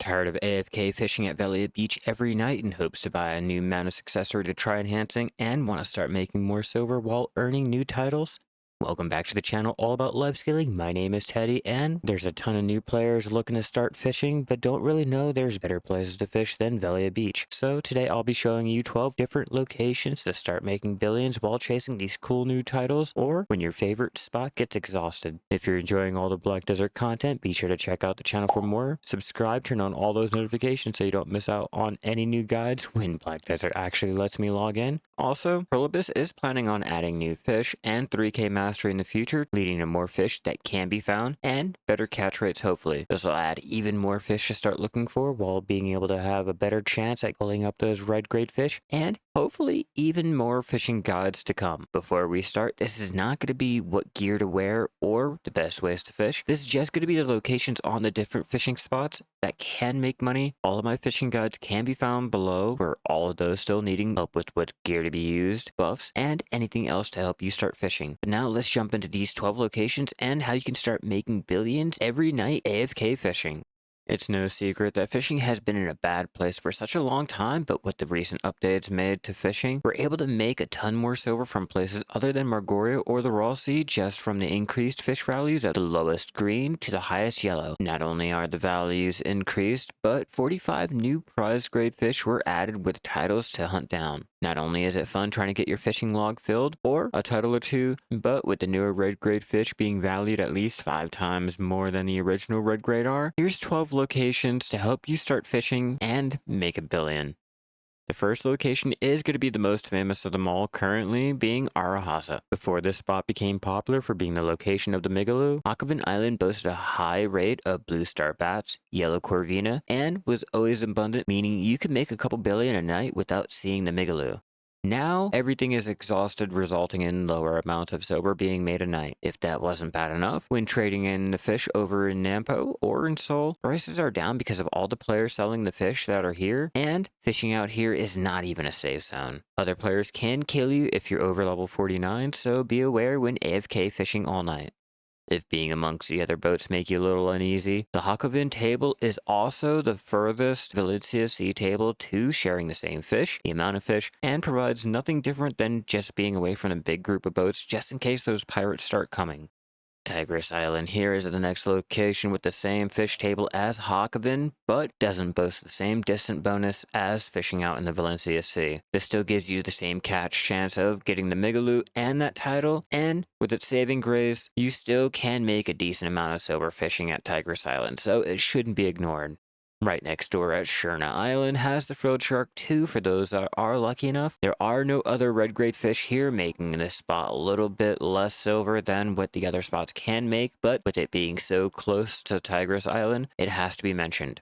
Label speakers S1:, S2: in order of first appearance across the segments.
S1: Tired of AFK fishing at Velia Beach every night in hopes to buy a new mana successor to try enhancing and want to start making more silver while earning new titles? Welcome back to the channel all about life scaling. My name is Teddy, and there's a ton of new players looking to start fishing but don't really know there's better places to fish than Velia Beach. So today I'll be showing you 12 different locations to start making billions while chasing these cool new titles or when your favorite spot gets exhausted. If you're enjoying all the Black Desert content, be sure to check out the channel for more. Subscribe, turn on all those notifications so you don't miss out on any new guides when Black Desert actually lets me log in. Also, Prolibus is planning on adding new fish and 3K mastery in the future, leading to more fish that can be found and better catch rates hopefully. This will add even more fish to start looking for while being able to have a better chance at pulling up those red grade fish and hopefully even more fishing guides to come. Before we start, this is not going to be what gear to wear or the best ways to fish. This is just going to be the locations on the different fishing spots that can make money. All of my fishing guides can be found below, for all of those still needing help with what gear to be used, buffs, and anything else to help you start fishing. But now let's jump into these 12 locations and how you can start making billions every night AFK fishing. It's no secret that fishing has been in a bad place for such a long time, but with the recent updates made to fishing, we're able to make a ton more silver from places other than Margoria or the Raw Sea just from the increased fish values at the lowest green to the highest yellow. Not only are the values increased, but 45 new prize grade fish were added with titles to hunt down. Not only is it fun trying to get your fishing log filled, or a title or two, but with the newer red grade fish being valued at least 5 times more than the original red grade are, here's 12 locations to help you start fishing and make a billion. The first location is going to be the most famous of them all, currently being Arehaza. Before this spot became popular for being the location of the Migaloo, Hakovan Island boasted a high rate of blue star bats, yellow corvina, and was always abundant, meaning you could make a couple billion a night without seeing the Migaloo. Now, everything is exhausted, resulting in lower amounts of silver being made a night. If that wasn't bad enough, when trading in the fish over in Nampo or in Seoul, prices are down because of all the players selling the fish that are here, and fishing out here is not even a safe zone. Other players can kill you if you're over level 49, so be aware when AFK fishing all night. If being amongst the other boats make you a little uneasy, the Hakovan table is also the furthest Valencia Sea table to sharing the same fish, the amount of fish, and provides nothing different than just being away from a big group of boats just in case those pirates start coming. Tigris Island here is the next location with the same fish table as Hakovan, but doesn't boast the same distant bonus as fishing out in the Valencia Sea. This still gives you the same catch chance of getting the Migaloo and that title, and with its saving grace, you still can make a decent amount of silver fishing at Tigris Island, so it shouldn't be ignored. Right next door at Shirna Island has the frilled shark too for those that are lucky enough. There are no other red grade fish here, making this spot a little bit less silver than what the other spots can make, but with it being so close to Tigris Island, it has to be mentioned.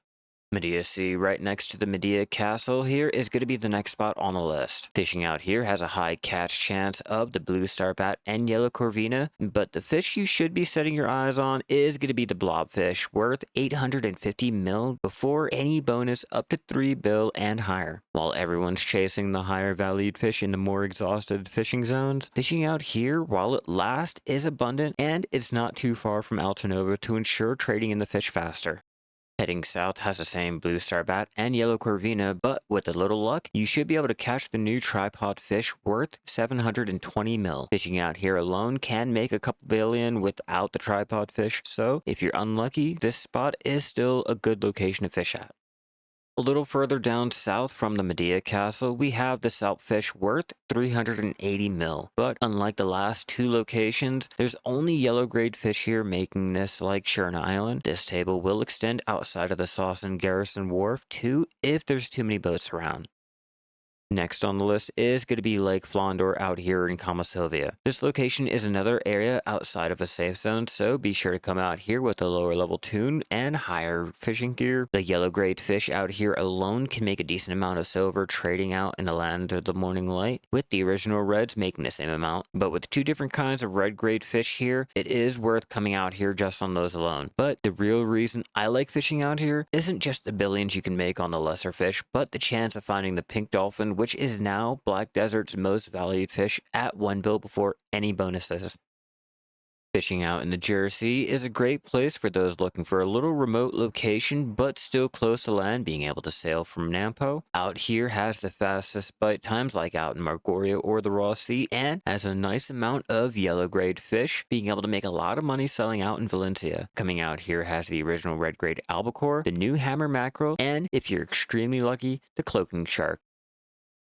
S1: Mediah Sea, right next to the Mediah Castle here, is going to be the next spot on the list. Fishing out here has a high catch chance of the blue star bat and yellow corvina, but the fish you should be setting your eyes on is going to be the blobfish, worth 850 mil before any bonus up to 3 bill and higher. While everyone's chasing the higher valued fish in the more exhausted fishing zones, fishing out here while it lasts is abundant and it's not too far from Altanova to ensure trading in the fish faster. Heading south has the same blue star bat and yellow corvina, but with a little luck, you should be able to catch the new tripod fish worth 720 mil. Fishing out here alone can make a couple billion without the tripod fish, so if you're unlucky, this spot is still a good location to fish at. A little further down south from the Mediah Castle, we have the Salp fish worth 380 mil. But unlike the last two locations, there's only yellow grade fish here, making this like Shirna Island. This table will extend outside of the Sausan Garrison Warf too if there's too many boats around. Next on the list is going to be Lake Flondor out here in Silvia. This location is another area outside of a safe zone, so be sure to come out here with a lower level tune and higher fishing gear. The yellow grade fish out here alone can make a decent amount of silver trading out in the land of the morning light, with the original reds making the same amount. But with two different kinds of red grade fish here, it is worth coming out here just on those alone. But the real reason I like fishing out here isn't just the billions you can make on the lesser fish, but the chance of finding the pink dolphin, which is now Black Desert's most valued fish at 1 bill before any bonuses. Fishing out in the Juur Sea is a great place for those looking for a little remote location but still close to land, being able to sail from Nampo. Out here has the fastest bite times like out in Margoria or the Raw Sea, and has a nice amount of yellow grade fish, being able to make a lot of money selling out in Valencia. Coming out here has the original red grade albacore, the new hammer mackerel, and if you're extremely lucky, the cloaking shark.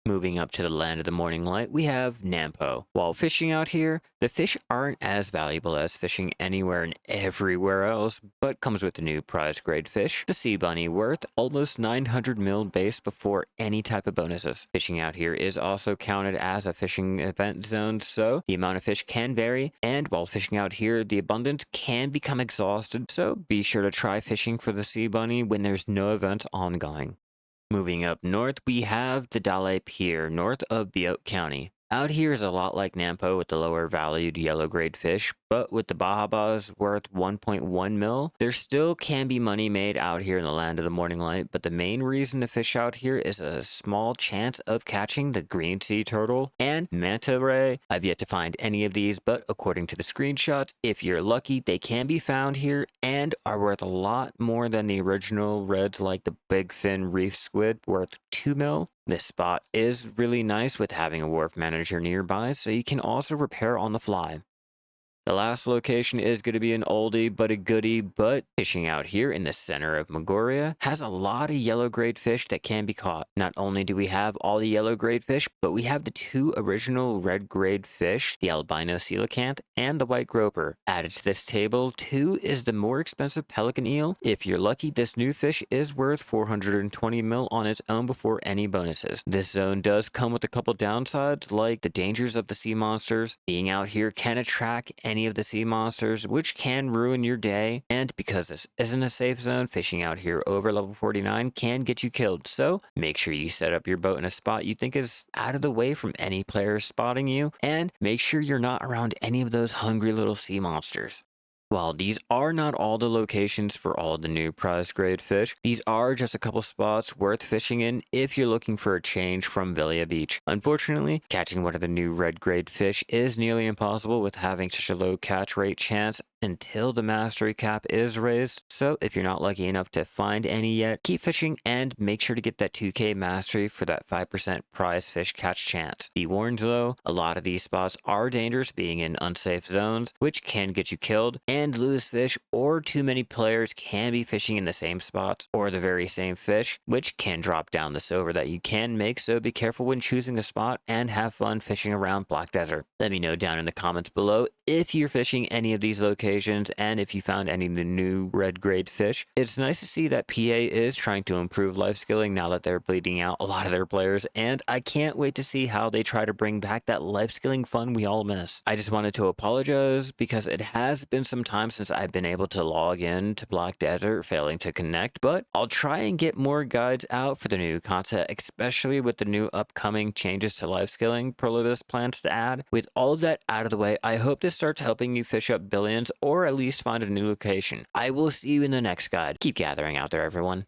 S1: Moving up to the land of the morning light, we have Nampo. While fishing out here, the fish aren't as valuable as fishing anywhere and everywhere else, but comes with the new prize grade fish, the sea bunny, worth almost 900 mil base before any type of bonuses. Fishing out here is also counted as a fishing event zone, so the amount of fish can vary, and while fishing out here, the abundance can become exhausted, so be sure to try fishing for the sea bunny when there's no events ongoing. Moving up north, we have the Dallae Pier, north of Butte County. Out here is a lot like Nampo with the lower valued yellow grade fish, but with the bahabas worth 1.1 mil, there still can be money made out here in the land of the morning light, but the main reason to fish out here is a small chance of catching the green sea turtle and manta ray. I've yet to find any of these, but according to the screenshots, if you're lucky, they can be found here and are worth a lot more than the original reds like the big fin reef squid worth 2 mil. This spot is really nice with having a wharf manager nearby, so you can also repair on the fly. The last location is going to be an oldie but a goodie, but fishing out here in the center of Margoria has a lot of yellow grade fish that can be caught. Not only do we have all the yellow grade fish, but we have the two original red grade fish, the albino coelacanth and the white groper. Added to this table too is the more expensive pelican eel. If you're lucky, this new fish is worth 420 mil on its own before any bonuses. This zone does come with a couple downsides, like the dangers of the sea monsters. Being out here can attract any of the sea monsters, which can ruin your day, and because this isn't a safe zone, fishing out here over level 49 can get you killed, so make sure you set up your boat in a spot you think is out of the way from any players spotting you, and make sure you're not around any of those hungry little sea monsters. While these are not all the locations for all the new prize grade fish, these are just a couple spots worth fishing in if you're looking for a change from Velia Beach. Unfortunately, catching one of the new red grade fish is nearly impossible with having such a low catch rate chance until the mastery cap is raised, so if you're not lucky enough to find any yet, keep fishing and make sure to get that 2k mastery for that 5% prize fish catch chance. Be warned though, a lot of these spots are dangerous, being in unsafe zones, which can get you killed, and lose fish, or too many players can be fishing in the same spots or the very same fish, which can drop down the silver that you can make, so be careful when choosing a spot and have fun fishing around Black Desert. Let me know down in the comments below if you're fishing any of these locations and if you found any of the new red grade fish. It's nice to see that PA is trying to improve life skilling now that they're bleeding out a lot of their players, and I can't wait to see how they try to bring back that life skilling fun we all miss. I just wanted to apologize because it has been some time since I've been able to log in to Black Desert, failing to connect, but I'll try and get more guides out for the new content, especially with the new upcoming changes to life skilling Prolibus plans to add. With all of that out of the way, I hope this starts helping you fish up billions or at least find a new location. I will see you in the next guide. Keep gathering out there, everyone.